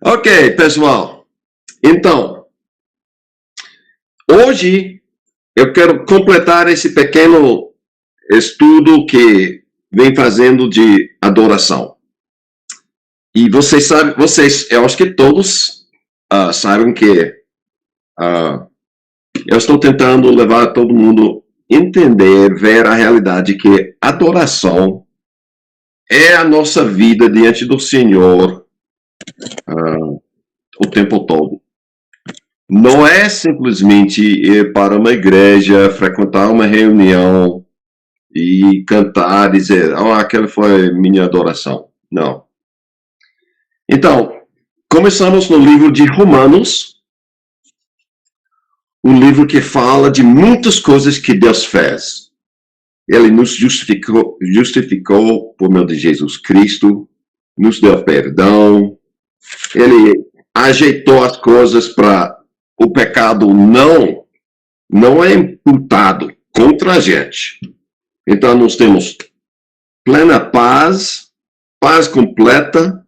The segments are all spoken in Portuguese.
Ok, pessoal. Então, hoje eu quero completar esse pequeno estudo que vem fazendo de adoração. E vocês sabem, eu acho que todos sabem que eu estou tentando levar todo mundo a entender, ver a realidade que adoração é a nossa vida diante do Senhor o tempo todo. Não é simplesmente ir para uma igreja, frequentar uma reunião e cantar, dizer, aquela foi minha adoração. Não. Então, começamos no livro de Romanos, um livro que fala de muitas coisas que Deus fez. Ele nos justificou por meio de Jesus Cristo, nos deu perdão, ele ajeitou as coisas para o pecado não é imputado contra a gente. Então, nós temos plena paz, paz completa.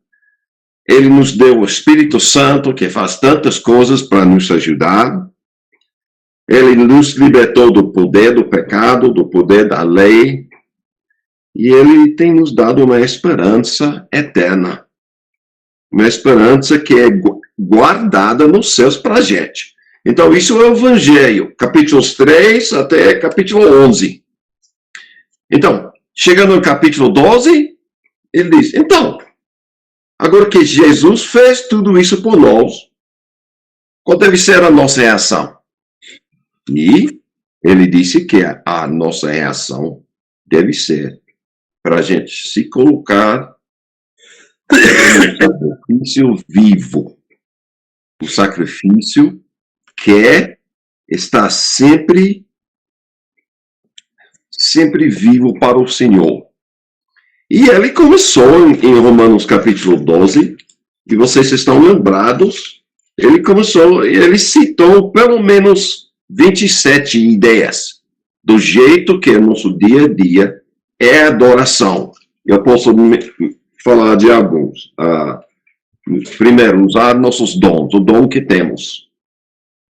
Ele nos deu o Espírito Santo, que faz tantas coisas para nos ajudar. Ele nos libertou do poder do pecado, do poder da lei. E ele tem nos dado uma esperança eterna. Uma esperança que é guardada nos céus para a gente. Então, isso é o Evangelho, capítulos 3 até capítulo 11. Então, chegando no capítulo 12, ele diz, então, agora que Jesus fez tudo isso por nós, qual deve ser a nossa reação? E ele disse que a nossa reação deve ser para a gente se colocar no sacrifício vivo. O sacrifício que está sempre vivo para o Senhor. E ele começou em Romanos capítulo 12, e vocês estão lembrados, ele citou pelo menos 27 ideias do jeito que o nosso dia a dia é adoração. Eu posso falar de alguns. Primeiro, usar nossos dons, o dom que temos.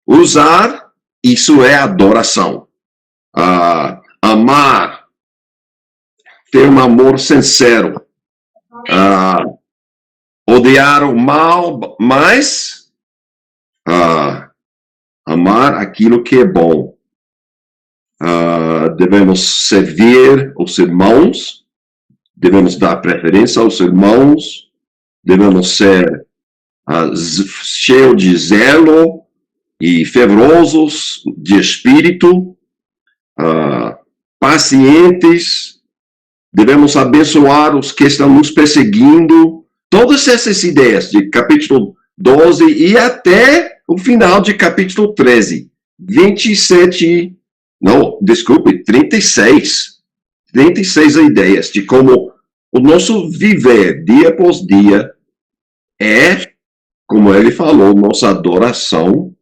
Usar, isso é adoração. Amar, ter um amor sincero. Odiar o mal, mas amar aquilo que é bom. Devemos servir os irmãos, devemos dar preferência aos irmãos, devemos ser cheios de zelo e fervorosos de espírito, pacientes, devemos abençoar os que estão nos perseguindo. Todas essas ideias de capítulo 12 e até o final de capítulo 13. 36 ideias de como o nosso viver dia após dia é, como ele falou, nossa adoração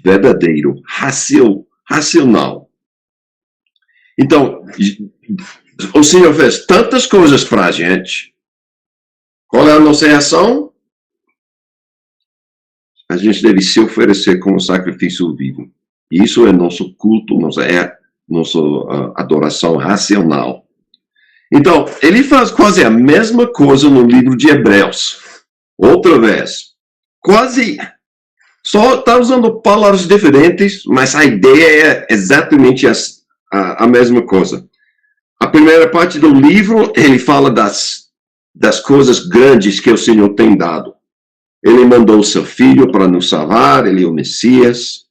verdadeiro, racional. Então, o Senhor fez tantas coisas para a gente. Qual é a nossa reação? A gente deve se oferecer como sacrifício vivo. Isso é nosso culto, nossa adoração racional. Então, ele faz quase a mesma coisa no livro de Hebreus. Outra vez. Quase. Só está usando palavras diferentes, mas a ideia é exatamente a mesma coisa. A primeira parte do livro, ele fala das coisas grandes que o Senhor tem dado. Ele mandou o seu Filho para nos salvar, ele é o Messias.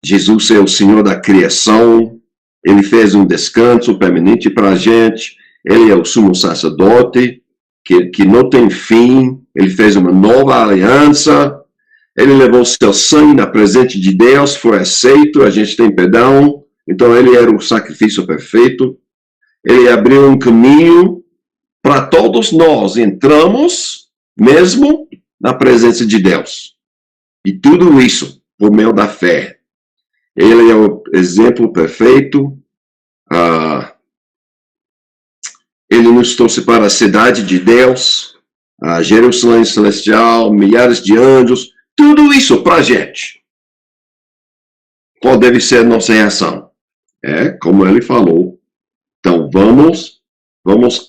Jesus é o Senhor da criação. Ele fez um descanso permanente para a gente. Ele é o sumo sacerdote, que não tem fim. Ele fez uma nova aliança. Ele levou seu sangue na presença de Deus, foi aceito, a gente tem perdão. Então, ele era o sacrifício perfeito. Ele abriu um caminho para todos nós. Entramos mesmo na presença de Deus. E tudo isso por meio da fé. Ele é o exemplo perfeito. Ele nos trouxe para a cidade de Deus. a Jerusalém Celestial, milhares de anjos, tudo isso para a gente. Qual deve ser a nossa reação? Como ele falou. Então, vamos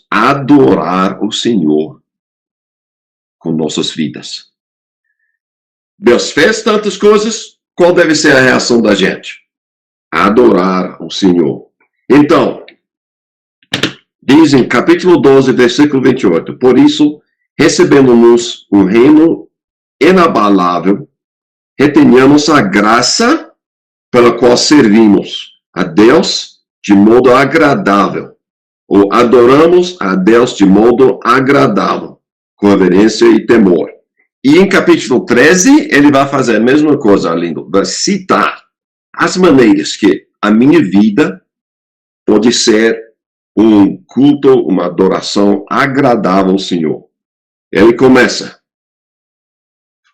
adorar o Senhor com nossas vidas. Deus fez tantas coisas, qual deve ser a reação da gente? Adorar o Senhor. Então, diz em capítulo 12, versículo 28, por isso, recebendo-nos um reino inabalável, retenhamos a graça pela qual servimos a Deus de modo agradável, ou adoramos a Deus de modo agradável, com reverência e temor. E em capítulo 13, ele vai fazer a mesma coisa, lindo, vai citar as maneiras que a minha vida pode ser um culto, uma adoração agradável ao Senhor. Ele começa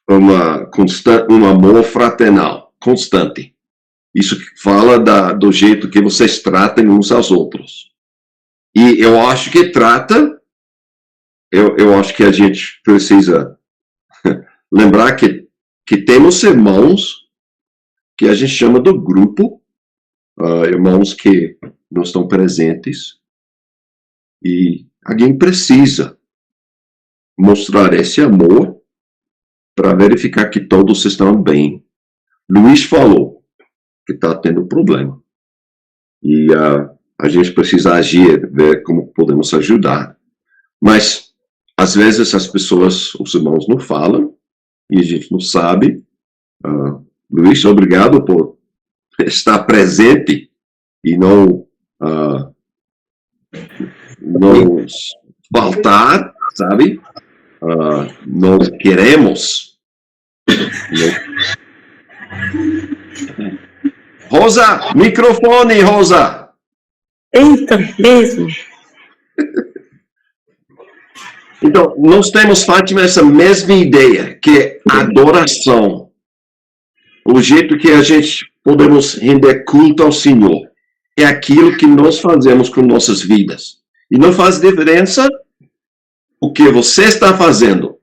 um amor fraternal, constante. Isso fala do jeito que vocês tratam uns aos outros. E eu acho que eu acho que a gente precisa lembrar que temos irmãos que a gente chama do grupo, irmãos que não estão presentes, e alguém precisa mostrar esse amor para verificar que todos estão bem. Luiz falou que está tendo problema. E a gente precisa agir, ver como podemos ajudar. Mas, às vezes, as pessoas, os irmãos não falam, e a gente não sabe. Luiz, obrigado por estar presente e não faltar, sabe? Não queremos. Rosa, microfone, Rosa. Eita, mesmo. Então, nós temos, Fátima, essa mesma ideia, que é adoração. O jeito que a gente podemos render culto ao Senhor. É aquilo que nós fazemos com nossas vidas. E não faz diferença o que você está fazendo.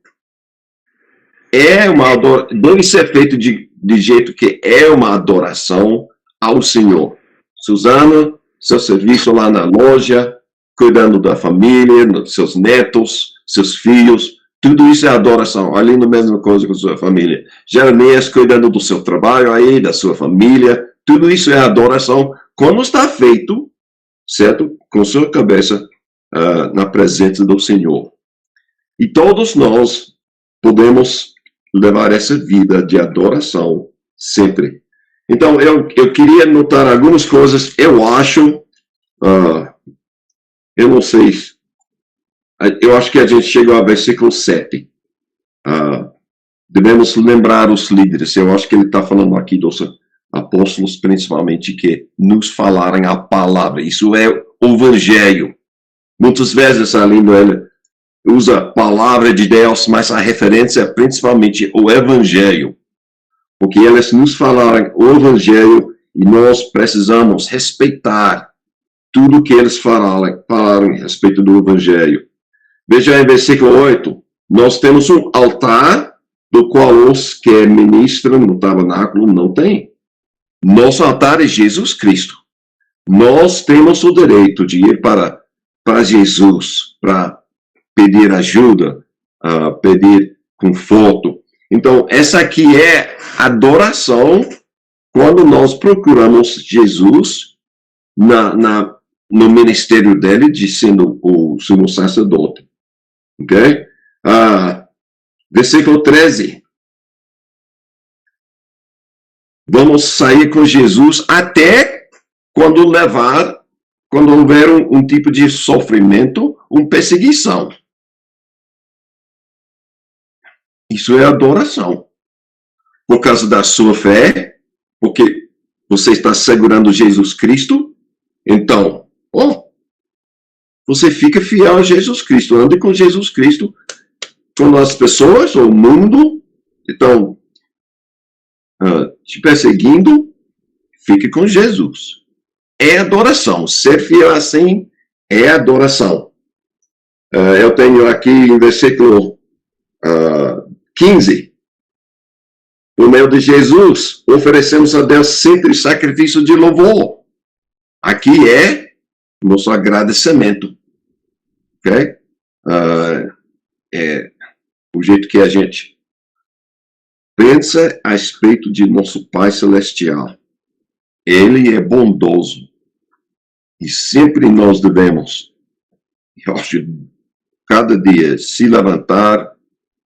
Deve ser feito de jeito que é uma adoração ao Senhor. Suzana, seu serviço lá na loja, cuidando da família, dos seus netos, seus filhos, tudo isso é adoração. Além da mesma coisa com a sua família. Jeremias cuidando do seu trabalho aí, da sua família, tudo isso é adoração. Quando está feito, certo? Com sua cabeça na presença do Senhor. E todos nós podemos levar essa vida de adoração sempre. Então, eu queria notar algumas coisas. Eu acho, eu não sei, eu acho que a gente chegou ao versículo 7. Devemos lembrar os líderes. Eu acho que ele está falando aqui dos apóstolos, principalmente, que nos falarem a palavra. Isso é o evangelho. Muitas vezes, Alindo, ele usa a palavra de Deus, mas a referência é principalmente o evangelho. Porque eles nos falaram o evangelho e nós precisamos respeitar tudo que eles falaram a respeito do evangelho. Veja em versículo 8, nós temos um altar do qual os que ministram no tabernáculo não têm. Nosso altar é Jesus Cristo. Nós temos o direito de ir para Jesus, para pedir ajuda, pedir conforto. Então, essa aqui é adoração quando nós procuramos Jesus no ministério dele, de sendo o sumo sacerdote. Ok? Versículo 13. Vamos sair com Jesus até quando houver um tipo de sofrimento, uma perseguição. Isso é adoração. Por causa da sua fé, porque você está segurando Jesus Cristo, então, você fica fiel a Jesus Cristo, ande com Jesus Cristo, com as pessoas, o mundo, então, te perseguindo, fique com Jesus. É adoração. Ser fiel assim é adoração. Eu tenho aqui em versículo 15. Por meio de Jesus, oferecemos a Deus sempre sacrifício de louvor. Aqui é nosso agradecimento. Ok? É o jeito que a gente pensa a respeito de nosso Pai Celestial. Ele é bondoso. E sempre nós devemos, eu acho, cada dia se levantar.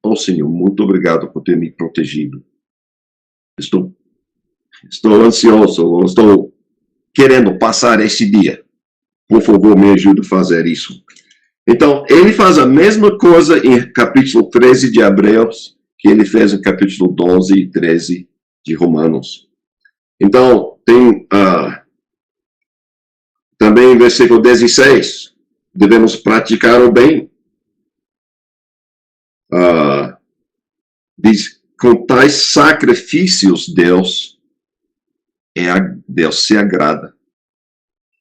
Oh, Senhor, muito obrigado por ter me protegido. Estou ansioso, estou querendo passar esse dia. Por favor, me ajude a fazer isso. Então, ele faz a mesma coisa em capítulo 13 de Hebreus, que ele fez em capítulo 12 e 13 de Romanos. Então, tem também em versículo 16, devemos praticar o bem. Diz, com tais sacrifícios, Deus se agrada.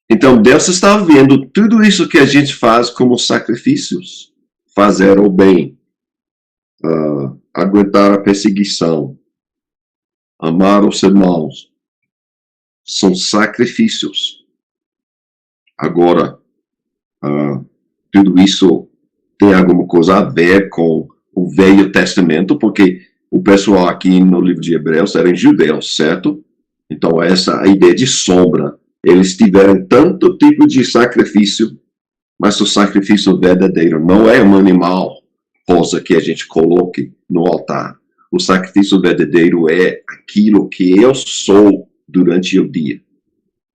Então, Deus está vendo tudo isso que a gente faz como sacrifícios. Fazer o bem, aguentar a perseguição, amar os irmãos. São sacrifícios. Agora, tudo isso tem alguma coisa a ver com o Velho Testamento, porque o pessoal aqui no livro de Hebreus eram judeus, certo? Então, essa a ideia de sombra. Eles tiveram tanto tipo de sacrifício, mas o sacrifício verdadeiro não é um animal rosa que a gente coloque no altar. O sacrifício verdadeiro é aquilo que eu sou durante o dia.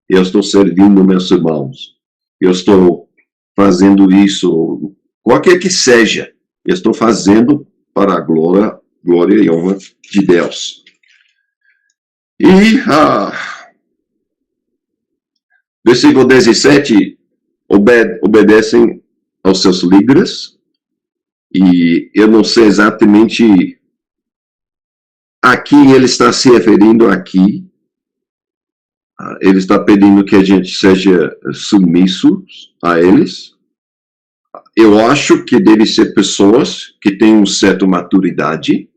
Eu estou servindo meus irmãos. Eu estou fazendo isso, qualquer que seja. Eu estou fazendo para a glória e honra de Deus. E versículo 17, obedecem aos seus líderes, e eu não sei exatamente a quem ele está se referindo aqui. Ele está pedindo que a gente seja submissos a eles. Eu acho que deve ser pessoas que têm uma certa maturidade,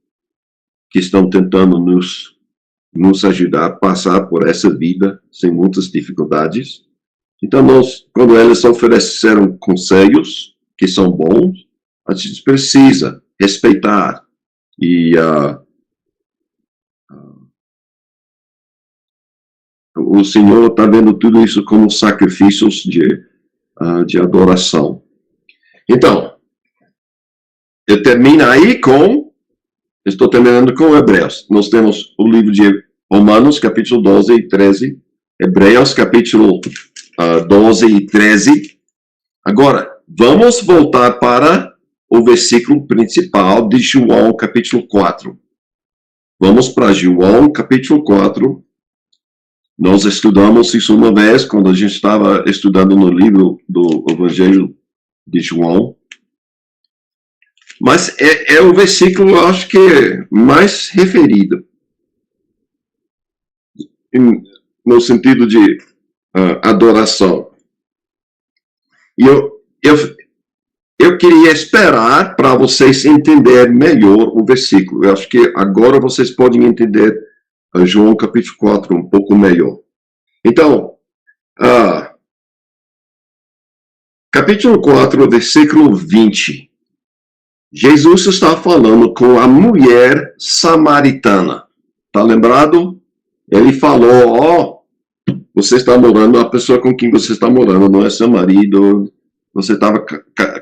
que estão tentando nos ajudar a passar por essa vida sem muitas dificuldades. Então, quando eles ofereceram conselhos que são bons, a gente precisa respeitar. E o Senhor está vendo tudo isso como sacrifícios de adoração. Então, estou terminando com Hebreus. Nós temos o livro de Romanos, capítulo 12 e 13. Hebreus, capítulo 12 e 13. Agora, vamos voltar para o versículo principal de João, capítulo 4. Vamos para João, capítulo 4. Nós estudamos isso uma vez, quando a gente estava estudando no livro do Evangelho de João. Mas é o versículo, eu acho que é mais referido. No sentido de adoração. E eu queria esperar para vocês entenderem melhor o versículo. Eu acho que agora vocês podem entender João capítulo 4 um pouco melhor. Então, capítulo 4, versículo 20. Jesus está falando com a mulher samaritana. Está lembrado? Ele falou, você está morando, a pessoa com quem você está morando não é seu marido, você estava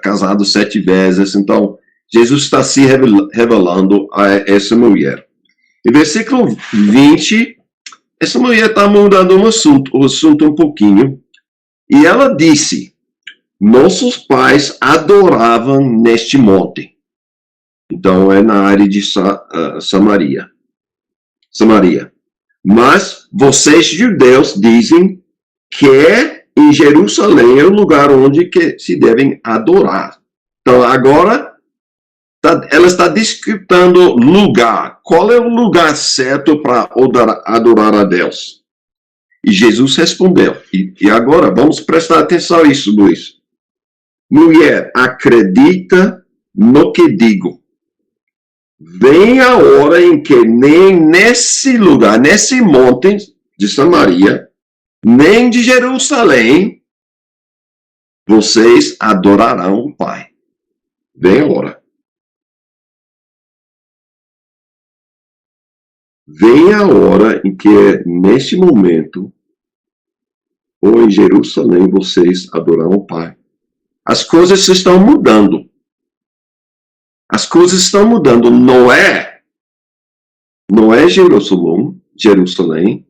casado 7 vezes, então Jesus está se revelando a essa mulher. Em versículo 20, essa mulher está mudando o assunto um pouquinho, e ela disse, nossos pais adoravam neste monte. Então é na área de Samaria. Mas vocês judeus dizem que em Jerusalém é o lugar onde que se devem adorar. Então agora ela está descrevendo lugar. Qual é o lugar certo para adorar a Deus? E Jesus respondeu. E agora vamos prestar atenção a isso, Luiz. Mulher, acredita no que digo. vem a hora em que nem nesse lugar, nesse monte de Samaria, nem de Jerusalém, vocês adorarão o Pai. Vem a hora. Vem a hora em que, neste momento, ou em Jerusalém, vocês adorarão o Pai. As coisas estão mudando. As coisas estão mudando. Não é Jerusalém,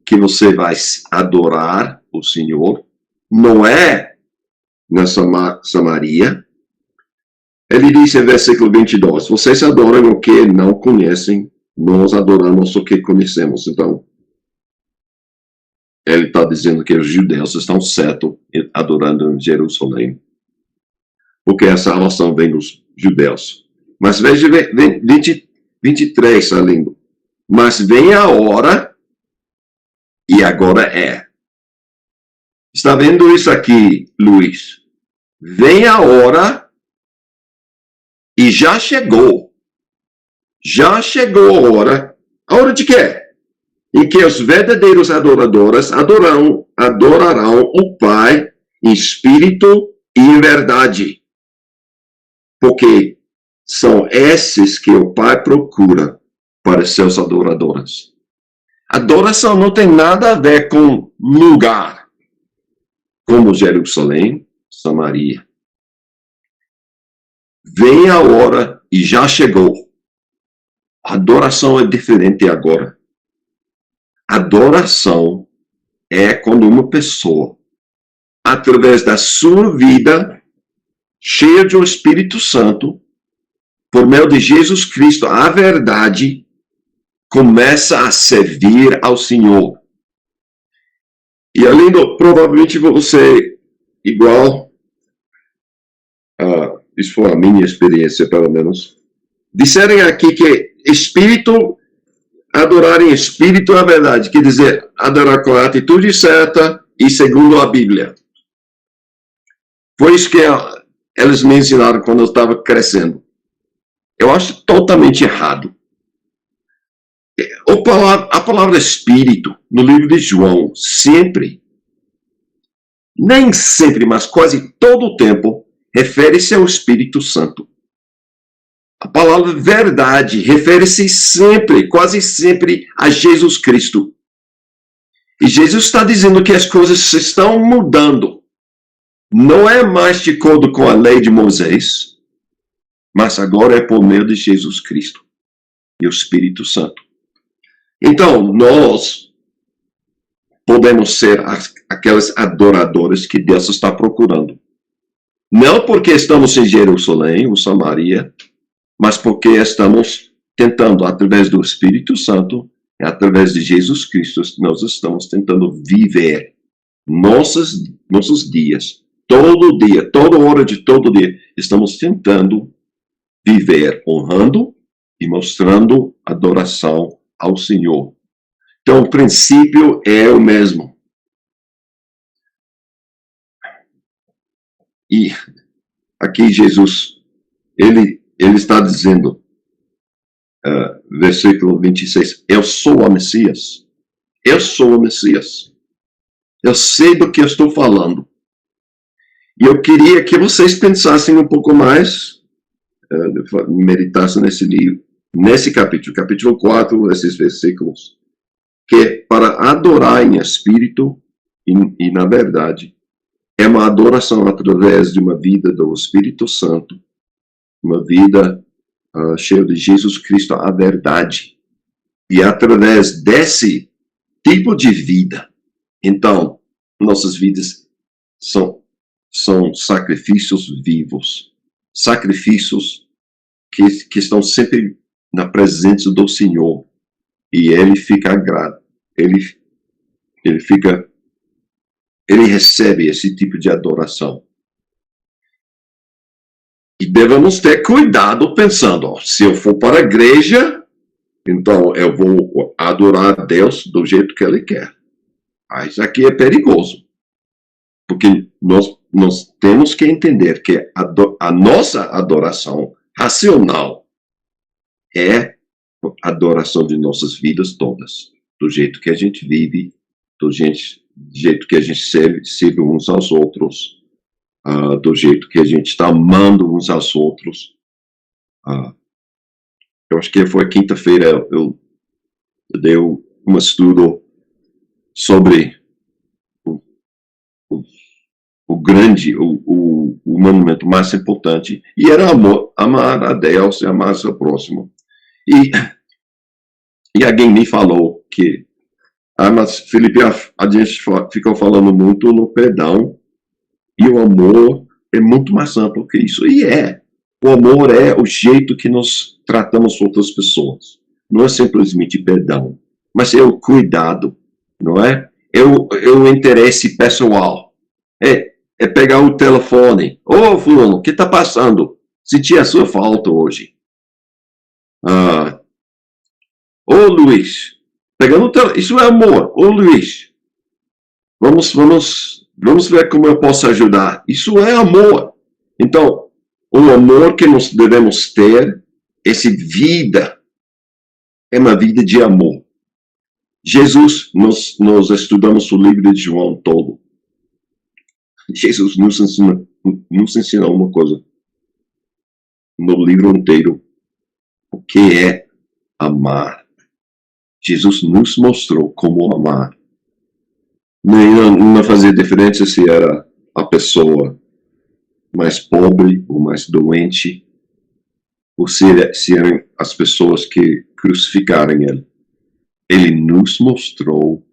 que você vai adorar o Senhor. Não é na Samaria. Ele diz em versículo 22, vocês adoram o que não conhecem, nós adoramos o que conhecemos. Então, ele está dizendo que os judeus estão certos adorando em Jerusalém, porque a salvação vem dos judeus. Mas veja, 23, está lindo. Mas vem a hora, e agora é. Está vendo isso aqui, Luiz? Vem a hora, e já chegou. Já chegou a hora. A hora de quê? Em que os verdadeiros adoradores adorarão o Pai em espírito e em verdade. Porque são esses que o Pai procura para seus adoradores. Adoração não tem nada a ver com lugar, como Jerusalém, Samaria. Vem a hora e já chegou. A adoração é diferente agora. Adoração é quando uma pessoa, através da sua vida, cheia do Espírito Santo, por meio de Jesus Cristo, a verdade, começa a servir ao Senhor. E além do, provavelmente você, igual, isso foi a minha experiência, pelo menos, disserem aqui que espírito, adorar em espírito é a verdade, quer dizer, adorar com a atitude certa e segundo a Bíblia. Foi isso que eles me ensinaram quando eu estava crescendo. Eu acho totalmente errado. A palavra espírito, no livro de João, sempre, nem sempre, mas quase todo o tempo, refere-se ao Espírito Santo. A palavra verdade refere-se sempre, quase sempre, a Jesus Cristo. E Jesus está dizendo que as coisas estão mudando. Não é mais de acordo com a lei de Moisés, mas agora é por meio de Jesus Cristo e o Espírito Santo. Então, nós podemos ser aqueles adoradores que Deus está procurando. Não porque estamos em Jerusalém ou Samaria, mas porque estamos tentando, através do Espírito Santo, através de Jesus Cristo, nós estamos tentando viver nossos dias, todo dia, toda hora de todo dia, estamos tentando viver honrando e mostrando adoração ao Senhor. Então, o princípio é o mesmo. E aqui Jesus, ele está dizendo, versículo 26, eu sou o Messias. Eu sou o Messias. Eu sei do que eu estou falando. E eu queria que vocês pensassem um pouco mais, meditassem nesse livro, nesse capítulo 4, esses versículos, que para adorar em espírito e na verdade, é uma adoração através de uma vida do Espírito Santo, uma vida cheia de Jesus Cristo, a verdade. E através desse tipo de vida, então, nossas vidas são sacrifícios vivos, sacrifícios que estão sempre na presença do Senhor. E ele fica agrado, ele recebe esse tipo de adoração. E devemos ter cuidado pensando, se eu for para a igreja, então eu vou adorar a Deus do jeito que Ele quer. Isso aqui é perigoso. Porque nós temos que entender que a nossa adoração racional é a adoração de nossas vidas todas, do jeito que a gente vive, do jeito que a gente serve uns aos outros, do jeito que a gente está amando uns aos outros. Eu acho que foi quinta-feira, eu dei um estudo sobre o grande, o monumento mais importante, e era amar a Deus e amar seu próximo. E alguém me falou que, mas Felipe, a gente ficou falando muito no perdão, e o amor é muito mais amplo que isso. E o amor é o jeito que nós tratamos outras pessoas. Não é simplesmente perdão, mas é o cuidado, não é? É o interesse pessoal. É pegar o telefone. Ô, fulano, o que está passando? Senti a sua falta hoje. Ô, Luiz, pegando o telefone. Isso é amor. Ô, Luiz, vamos ver como eu posso ajudar. Isso é amor. Então, o amor que nós devemos ter, essa vida, é uma vida de amor. Jesus, nós estudamos o livro de João todo. Jesus nos ensinou uma coisa no livro inteiro, o que é amar. Jesus nos mostrou como amar. Não fazia diferença se era a pessoa mais pobre ou mais doente, ou se eram as pessoas que crucificaram ele. Ele nos mostrou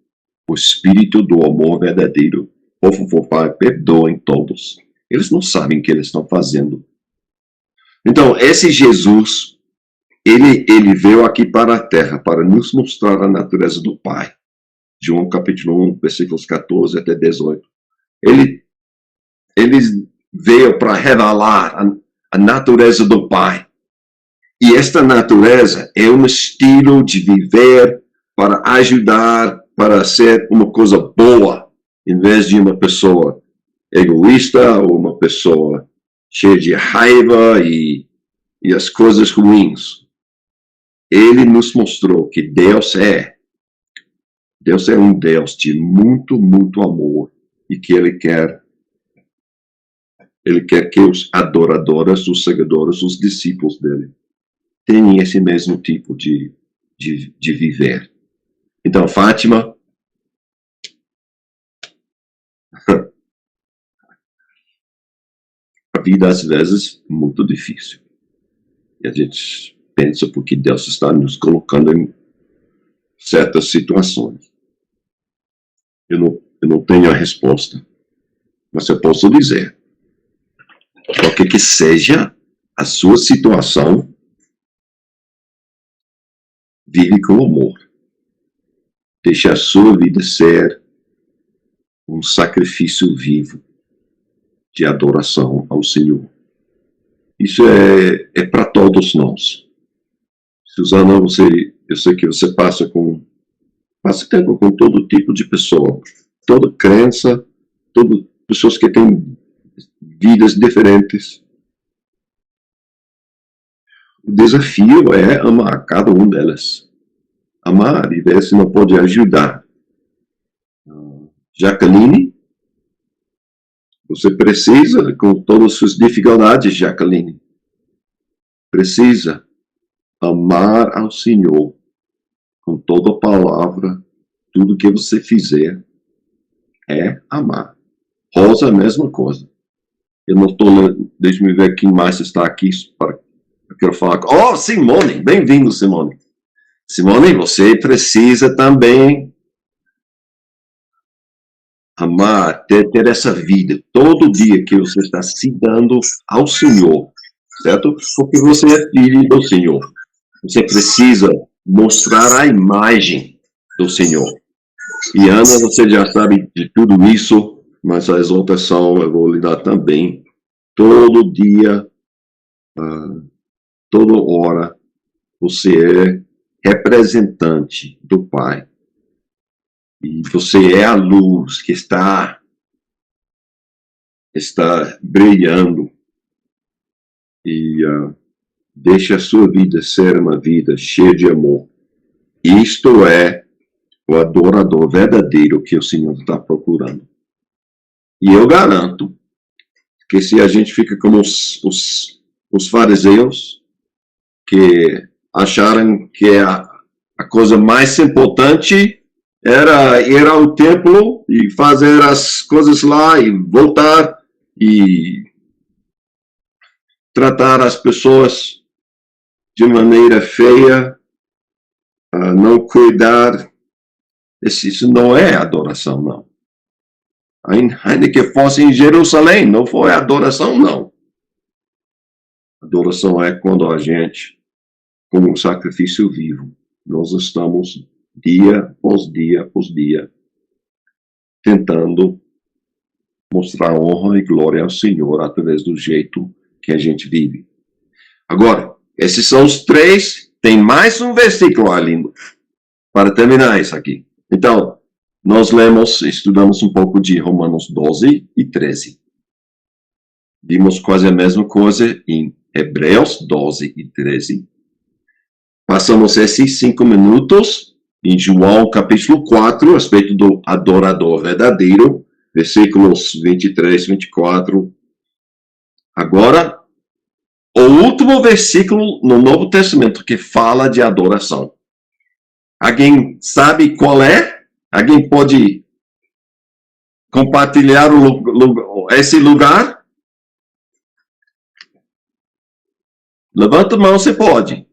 o espírito do amor verdadeiro. Por favor, Pai, perdoem todos. Eles não sabem o que eles estão fazendo. Então, esse Jesus, ele veio aqui para a terra para nos mostrar a natureza do Pai. João capítulo 1, versículos 14 até 18. Ele veio para revelar a natureza do Pai. E esta natureza é um estilo de viver para ajudar, para ser uma coisa boa, em vez de uma pessoa egoísta ou uma pessoa cheia de raiva e as coisas ruins. Ele nos mostrou que Deus é um Deus de muito, muito amor e que Ele quer que os adoradores, os seguidores, os discípulos dele tenham esse mesmo tipo de viver. Então, Fátima, a vida às vezes é muito difícil. E a gente pensa porque Deus está nos colocando em certas situações. Eu não tenho a resposta, mas eu posso dizer, qualquer que seja a sua situação, vive com amor. Deixe a sua vida ser um sacrifício vivo de adoração ao Senhor. Isso é para todos nós. Suzana, eu sei que você passa tempo com todo tipo de pessoa, toda crença, todas pessoas que têm vidas diferentes. O desafio é amar cada um delas. Amar e ver se não pode ajudar. Jacqueline, você precisa, com todas as suas dificuldades, Jacqueline, precisa amar ao Senhor com toda a palavra, tudo que você fizer é amar. Rosa, a mesma coisa. Eu não estou lendo, deixa eu ver quem mais está aqui. Eu quero falar com... Oh, Simone, bem-vindo, Simone. Simone, você precisa também amar, ter essa vida, todo dia que você está se dando ao Senhor, certo? Porque você é filho do Senhor. Você precisa mostrar a imagem do Senhor. E Ana, você já sabe de tudo isso, mas a exaltação eu vou lhe dar também. Todo dia, toda hora, você é representante do Pai. E você é a luz que está brilhando. E Deixe a sua vida ser uma vida cheia de amor. Isto é o adorador verdadeiro que o Senhor está procurando. E eu garanto que se a gente fica como os fariseus, que acharam que a coisa mais importante era ir ao templo e fazer as coisas lá e voltar e tratar as pessoas de maneira feia, não cuidar. Isso não é adoração, não. Ainda que fosse em Jerusalém, não foi adoração, não. Adoração é quando a gente, como um sacrifício vivo, nós estamos dia após dia após dia tentando mostrar honra e glória ao Senhor através do jeito que a gente vive. Agora, esses são os três. Tem mais um versículo ali para terminar isso aqui. Então, nós estudamos um pouco de Romanos 12 e 13. Vimos quase a mesma coisa em Hebreus 12 e 13. Passamos esses 5 minutos em João capítulo 4, a respeito do adorador verdadeiro, versículos 23 e 24. Agora, o último versículo no Novo Testamento que fala de adoração. Alguém sabe qual é? Alguém pode compartilhar esse lugar? Levanta a mão, você pode.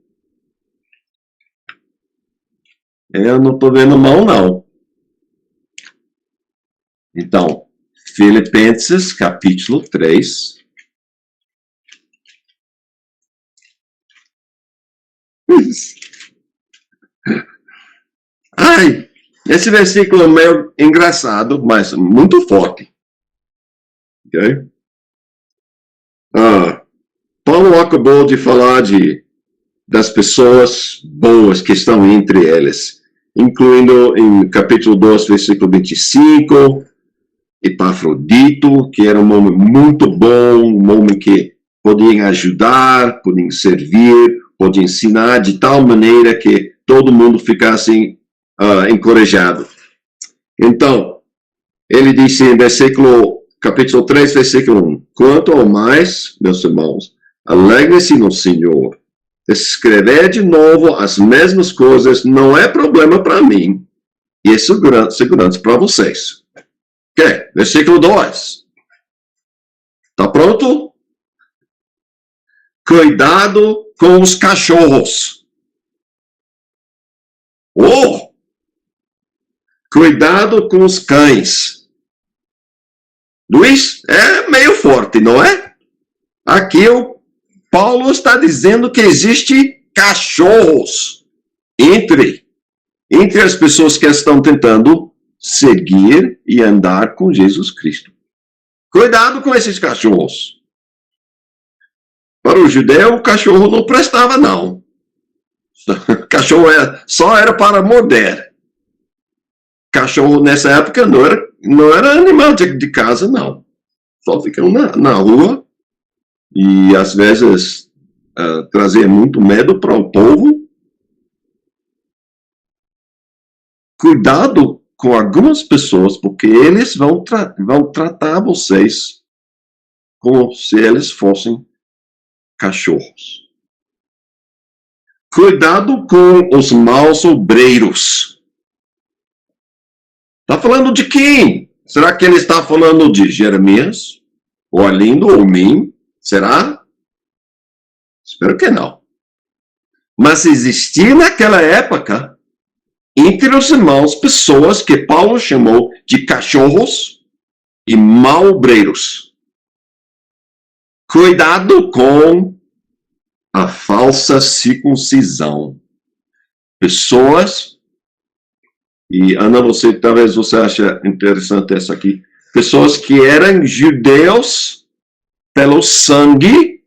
Eu não estou vendo mão, não. Então, Filipenses, capítulo 3. Ai, esse versículo é meio engraçado, mas muito forte. Ok? Paulo acabou de falar das pessoas boas que estão entre eles, incluindo em capítulo 2, versículo 25, Epafrodito, que era um homem muito bom, um homem que podia ajudar, podia servir, podia ensinar de tal maneira que todo mundo ficasse encorajado. Então, ele disse em capítulo 3, versículo 1, quanto ao mais, meus irmãos, alegrem-se no Senhor. Escrever de novo as mesmas coisas não é problema para mim. E é segurança para vocês. Ok, versículo 2. Tá pronto? Cuidado com os cachorros. Oh! Cuidado com os cães. Luiz, é meio forte, não é? Aqui o Paulo está dizendo que existe cachorros entre as pessoas que estão tentando seguir e andar com Jesus Cristo. Cuidado com esses cachorros. Para o judeu, o cachorro não prestava, não. O cachorro só era para morder. Cachorro, nessa época, não era animal de casa, não. Só ficam na rua. E, às vezes, trazia muito medo para o povo. Cuidado com algumas pessoas, porque eles vão tratar vocês como se eles fossem cachorros. Cuidado com os maus obreiros. Está falando de quem? Será que ele está falando de Jeremias? Ou Arlindo? Ou mim? Será? Espero que não. Mas existia naquela época, entre os irmãos, pessoas que Paulo chamou de cachorros e mal-obreiros. Cuidado com a falsa circuncisão. Pessoas, e Ana, talvez você ache interessante essa aqui, pessoas que eram judeus pelo sangue,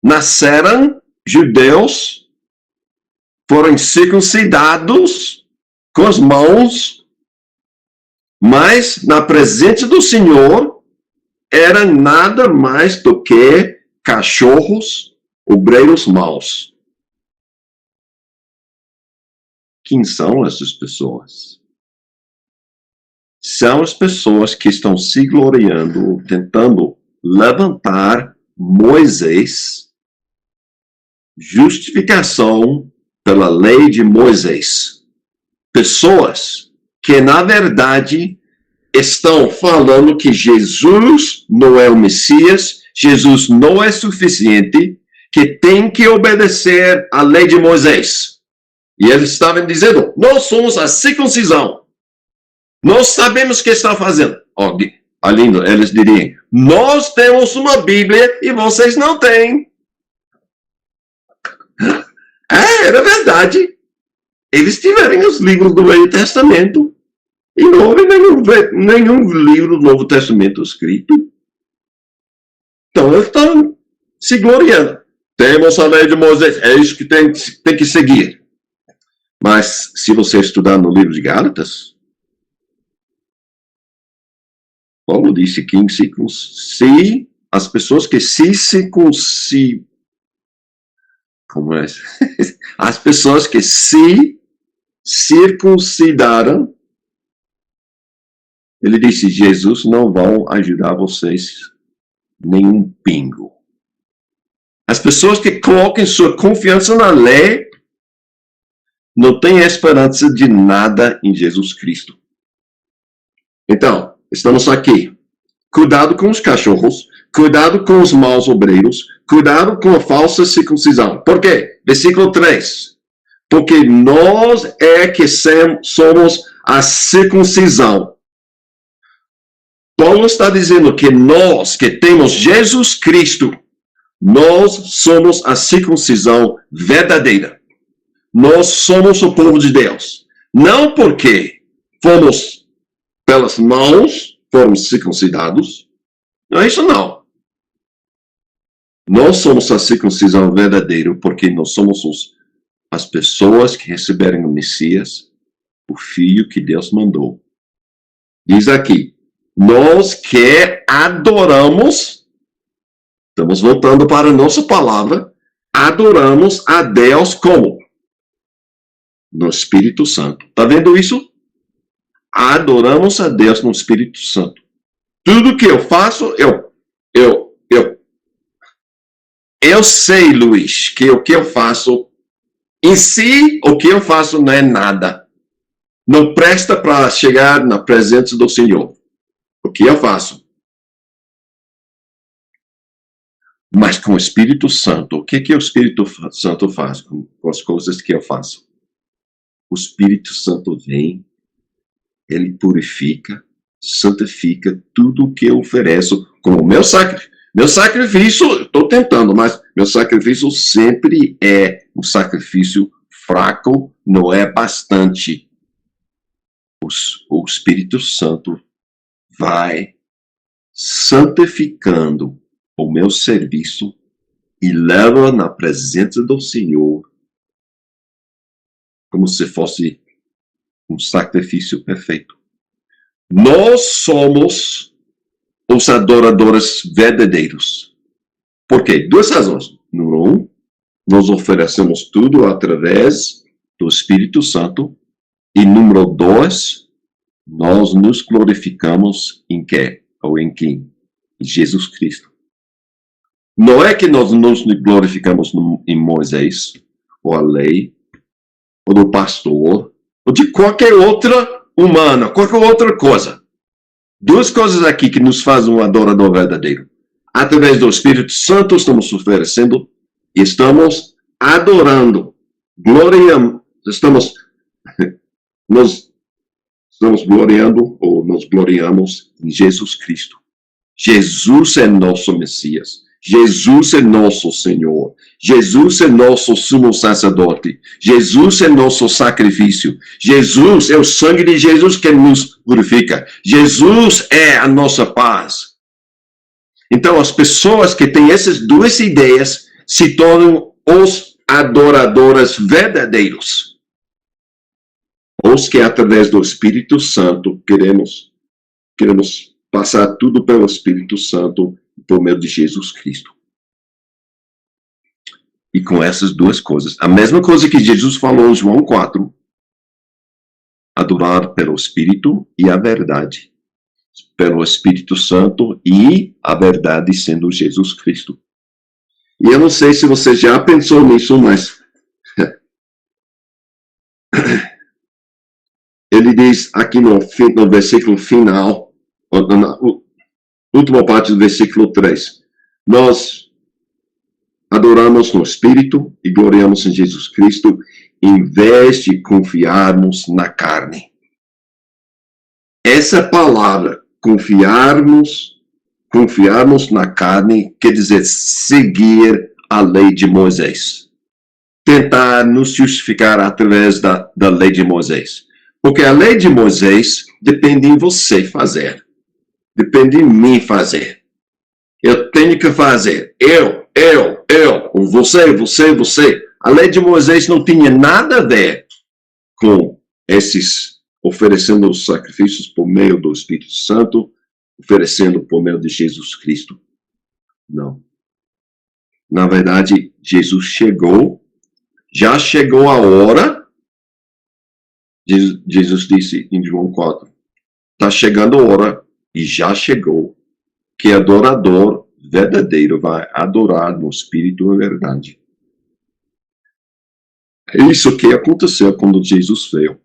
nasceram judeus, foram circuncidados com as mãos, mas na presença do Senhor eram nada mais do que cachorros, obreiros maus. Quem são essas pessoas? São as pessoas que estão se gloriando, tentando levantar Moisés, justificação pela lei de Moisés. Pessoas que, na verdade, estão falando que Jesus não é o Messias, Jesus não é suficiente, que tem que obedecer à lei de Moisés. E eles estavam dizendo, nós somos a circuncisão. Nós sabemos o que está fazendo. Ali eles diriam, nós temos uma Bíblia e vocês não têm. Era verdade. Eles tiveram os livros do Velho Testamento. E não houve nenhum livro do Novo Testamento escrito. Então eles estão se gloriando. Temos a lei de Moisés, é isso que tem que seguir. Mas se você estudar no livro de Gálatas, Paulo disse que se as pessoas que se circuncidam, como é? As pessoas que se circuncidaram, ele disse, Jesus não vai ajudar vocês nenhum pingo. As pessoas que colocam sua confiança na lei não têm esperança de nada em Jesus Cristo. Então, estamos aqui. Cuidado com os cachorros, cuidado com os maus obreiros, cuidado com a falsa circuncisão. Por quê? Versículo 3. Porque nós é que somos a circuncisão. Paulo está dizendo que nós, que temos Jesus Cristo, nós somos a circuncisão verdadeira. Nós somos o povo de Deus. Não porque fomos pelas mãos, fomos circuncidados. Não é isso não. Nós somos a circuncisão verdadeira porque nós somos as pessoas que receberam o Messias, o Filho que Deus mandou. Diz aqui, nós que adoramos, estamos voltando para a nossa palavra, adoramos a Deus como? No Espírito Santo. Está vendo isso? Adoramos a Deus no Espírito Santo. Tudo que eu faço, eu sei, Luiz, que o que eu faço, em si, o que eu faço não é nada. Não presta para chegar na presença do Senhor. O que eu faço? Mas com o Espírito Santo, o que o Espírito Santo faz com as coisas que eu faço? O Espírito Santo vem, ele purifica, santifica tudo o que eu ofereço como meu sacrifício. Meu sacrifício, estou tentando, mas meu sacrifício sempre é um sacrifício fraco, não é bastante. O Espírito Santo vai santificando o meu serviço e leva na presença do Senhor como se fosse um sacrifício perfeito. Nós somos os adoradores verdadeiros. Por quê? Duas razões. Número um, nós oferecemos tudo através do Espírito Santo. E número dois, nós nos glorificamos em quê? Ou em quem? Em Jesus Cristo. Não é que nós nos glorificamos em Moisés, ou a lei, ou do pastor, ou de qualquer outra humana, qualquer outra coisa. Duas coisas aqui que nos fazem um adorador verdadeiro. Através do Espírito Santo estamos oferecendo, estamos adorando, nós estamos gloriando, ou nos gloriamos em Jesus Cristo. Jesus é nosso Messias. Jesus é nosso Senhor. Jesus é nosso sumo sacerdote. Jesus é nosso sacrifício. Jesus é o sangue de Jesus que nos purifica. Jesus é a nossa paz. Então, as pessoas que têm essas duas ideias se tornam os adoradores verdadeiros. Os que, através do Espírito Santo, queremos passar tudo pelo Espírito Santo por meio de Jesus Cristo. E com essas duas coisas. A mesma coisa que Jesus falou em João 4. Adorar pelo Espírito e a verdade. Pelo Espírito Santo e a verdade sendo Jesus Cristo. E eu não sei se você já pensou nisso, mas ele diz aqui no versículo final, na última parte do versículo 3, nós adoramos no Espírito e gloriamos em Jesus Cristo, em vez de confiarmos na carne. Essa palavra, confiarmos na carne, quer dizer seguir a lei de Moisés. Tentar nos justificar através da lei de Moisés. Porque a lei de Moisés depende em você fazer. Depende em mim fazer. Eu tenho que fazer. Eu. Você. A lei de Moisés não tinha nada a ver com esses oferecendo os sacrifícios por meio do Espírito Santo, oferecendo por meio de Jesus Cristo. Não. Na verdade, Jesus chegou, já chegou a hora, Jesus disse em João 4, está chegando a hora, e já chegou, que adorador verdadeiro vai adorar no Espírito e verdade. É isso que aconteceu quando Jesus veio.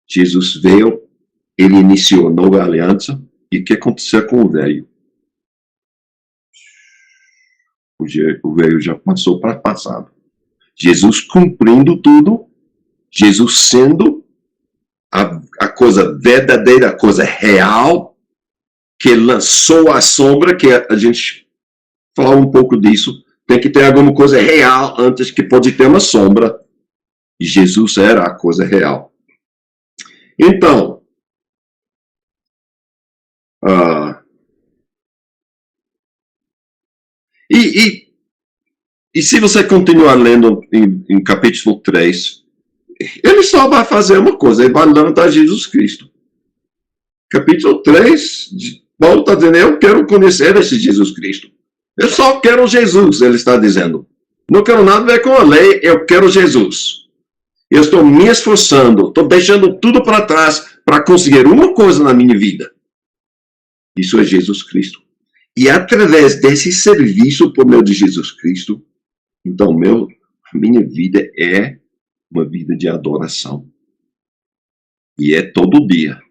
Jesus veio, ele iniciou a nova aliança, e o que aconteceu com o velho? O velho já passou para o passado. Jesus cumprindo tudo, Jesus sendo a coisa verdadeira, a coisa real, que lançou a sombra, que a gente falou um pouco disso, tem que ter alguma coisa real antes que pode ter uma sombra. E Jesus era a coisa real. Então, e se você continuar lendo em capítulo 3, ele só vai fazer uma coisa, ele vai levantar Jesus Cristo. Capítulo 3, Paulo está dizendo, eu quero conhecer esse Jesus Cristo. Eu só quero Jesus, ele está dizendo. Não quero nada a ver com a lei, eu quero Jesus. Eu estou me esforçando, estou deixando tudo para trás para conseguir uma coisa na minha vida. Isso é Jesus Cristo. E através desse serviço por meio de Jesus Cristo, então minha vida é uma vida de adoração. E é todo dia.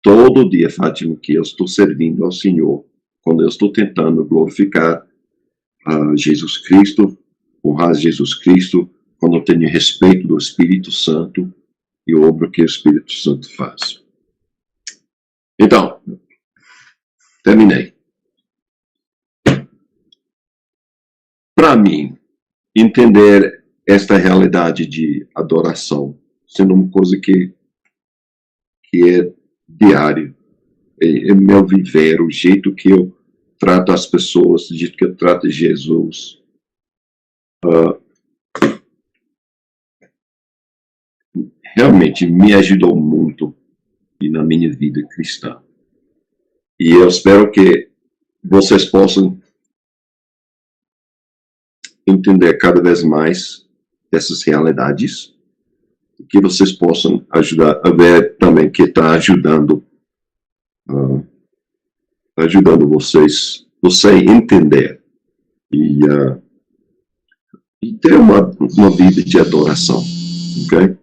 Todo dia, Fátima, que eu estou servindo ao Senhor, quando eu estou tentando glorificar Jesus Cristo, honrar Jesus Cristo, quando eu tenho respeito do Espírito Santo e a obra que o Espírito Santo faz. Então, terminei. Para mim, entender esta realidade de adoração, sendo uma coisa que é diário, é meu viver, o jeito que eu trato as pessoas, o jeito que eu trato Jesus, realmente me ajudou muito na minha vida cristã. E eu espero que vocês possam entender cada vez mais essas realidades, e que vocês possam ajudar a ver também que está ajudando você entender e ter uma vida de adoração, ok?